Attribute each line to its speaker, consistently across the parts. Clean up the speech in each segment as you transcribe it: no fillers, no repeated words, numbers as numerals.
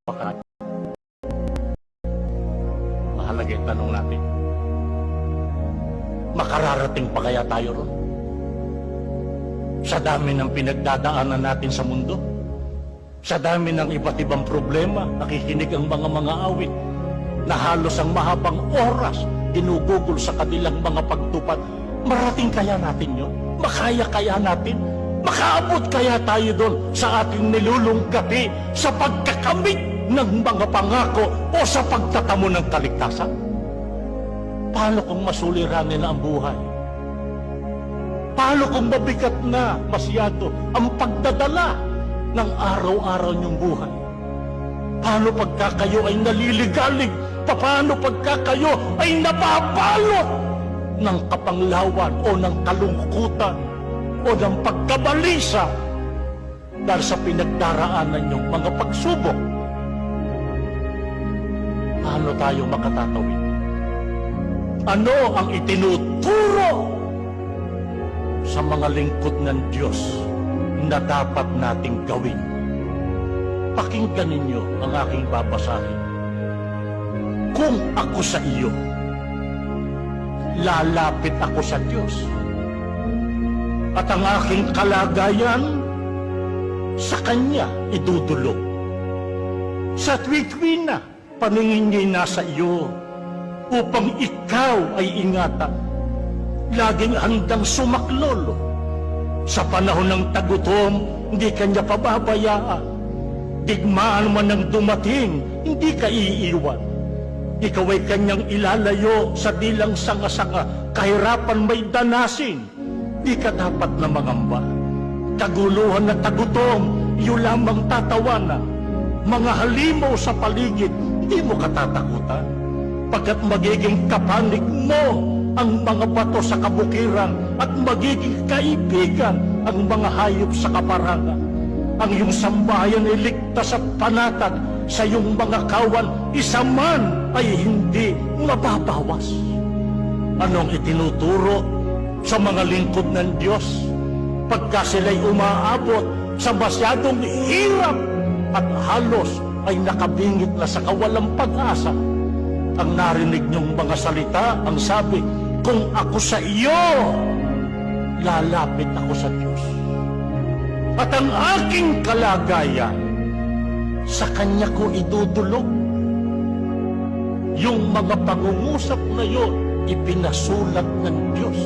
Speaker 1: Baka mahalaga yung tanong natin. Makararating pa kaya tayo ron? Sa dami ng pinagdadaanan natin sa mundo, sa dami ng iba't ibang problema, nakikinig ang mga awit na halos ang mahabang oras ginugugol sa kanilang mga pagtupad. Marating kaya natin yun? Makaya kaya natin? Makaabot kaya tayo doon sa ating nilulungkati sa pagkakamit ng mga pangako o sa pagtatamo ng kaligtasan? Paano kung masuliranin na ang buhay? Paano kung mabigat na masyado ang pagdadala ng araw-araw niyong buhay? Paano pagka kayo ay naliligalig? Paano pagka kayo ay nababalot ng kapanglawan o ng kalungkutan o ng pagkabalisa dahil sa pinagdaraanan niyong mga pagsubok? Paano tayo makatatawid? Ano ang itinuturo sa mga lingkod ng Diyos na dapat nating gawin? Pakinggan ninyo ang aking babasahin. Kung ako sa iyo, lalapit ako sa Diyos, at ang aking kalagayan sa Kanya idudulog. Sa tuwi-tuwi na, paningin niya'y nasa iyo, upang ikaw ay ingatan. Laging handang sumaklolo. Sa panahon ng tagutom, hindi Kanya pababayaan. Digmaan man ang dumating, hindi ka iiwan. Ikaw ay Kanyang ilalayo sa dilang sanga-sanga. Kahirapan may danasin, di ka dapat na mangamba. Kaguluhan na tagutom, iyo lamang tatawanan. Mga halimaw sa paligid, hindi mo katatakutan. Pagkat magiging kapanig mo ang mga bato sa kabukiran at magiging kaibigan ang mga hayop sa kaparangan. Ang iyong sambahayan ay ligtas at panatag. Sa iyong mga kawan, isa man ay hindi mababawas. Anong itinuturo sa mga lingkod ng Diyos pagka sila'y umaabot sa masyadong hirap at halos ay nakabingit na sa kawalang pag-asa? Ang narinig niyong mga salita, ang sabi, kung ako sa iyo, lalapit ako sa Diyos. At ang aking kalagayan, sa Kanya ko idudulog. Yung mga pangungusap na yun, ipinasulat ng Diyos.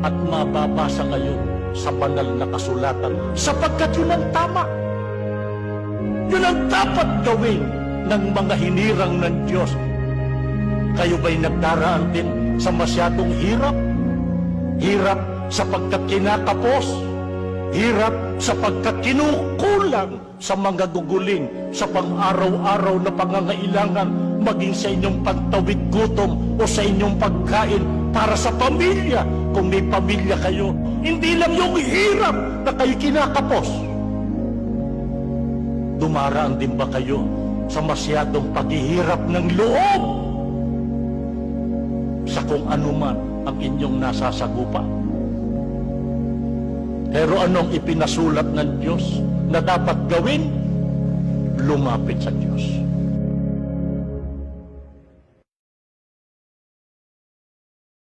Speaker 1: At mababasa ngayon sa banal na kasulatan, sapagkat yun ang tama. Yun ang dapat gawin ng mga hinirang ng Diyos. Kayo ba'y nagdaraan din sa masyadong hirap? Hirap sapagkat kinakapos? Hirap sapagkat kinukulang sa mga guguling sa pang-araw-araw na pangangailangan, maging sa inyong pagtawid gutom o sa inyong pagkain para sa pamilya, kung may pamilya kayo. Hindi lang yung hirap na kayo kinakapos. Dumaraan din ba kayo sa masyadong paghihirap ng loob sa kung anuman ang inyong nasasagupa? Pero anong ipinasulat ng Diyos na dapat gawin? Lumapit sa Diyos.